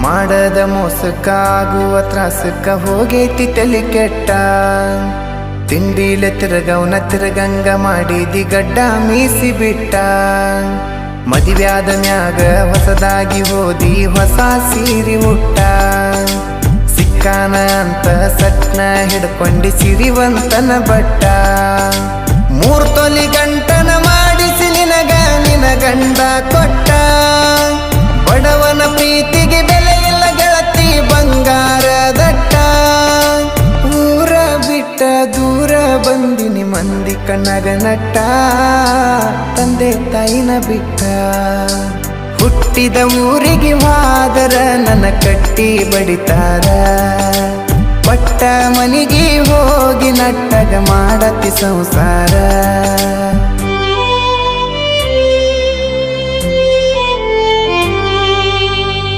ಮಾಡದ ಮೋಸಕ್ಕ ಆಗುವ ತ್ರಾಸಕ್ಕ ಹೋಗೈತಿ ತಲೆ ಕೆಟ್ಟ ತಿಂಡಿಲೆ ತಿರುಗವನ ತಿರುಗಂಗ ಮಾಡಿದಿ ಗಡ್ಡ ಮೀಸಿ ಬಿಟ್ಟ ಮದುವ್ಯಾದ ಮ್ಯಾಗ ಹೊಸದಾಗಿ ಹೋದಿ ಹೊಸ ಸೀರಿ ಉಟ್ಟ ಸಿಕ್ಕಾನ ಅಂತ ಸಟ್ನ ಹಿಡ್ಕೊಂಡಿ ಸಿರಿವಂತನ ಬಟ್ಟ 3 ತೊಲಿ ಗಂಟನ ಮಾಡಿಸಿ ನಿನಗ ನಿನ ಗಂಡ ಕೊಟ್ಟ ಬಡವನ ಪ್ರೀತಿಗೆ ಬೆಲೆ ಇಲ್ಲ ಗೆಳತಿ ಬಂಗಾರದಟ್ಟ ಊರ ಬಿಟ್ಟ ದೂರ ಬಂದಿನಿ ಮಂದಿ ಕಣ್ಣಾಗ ನಟ್ಟ ತಂದೆ ತಾಯಿನ ಬಿಟ್ಟ ಹುಟ್ಟಿದ ಊರಿಗೆ ಹೋದರ ನನ್ನ ಕಟ್ಟಿ ಬಡಿತಾರ ಪಟ್ಟ ಮನಿಗೆ ಹೋಗಿ ನಟ್ಟಗ ಮಾಡತಿ ಸಂಸಾರ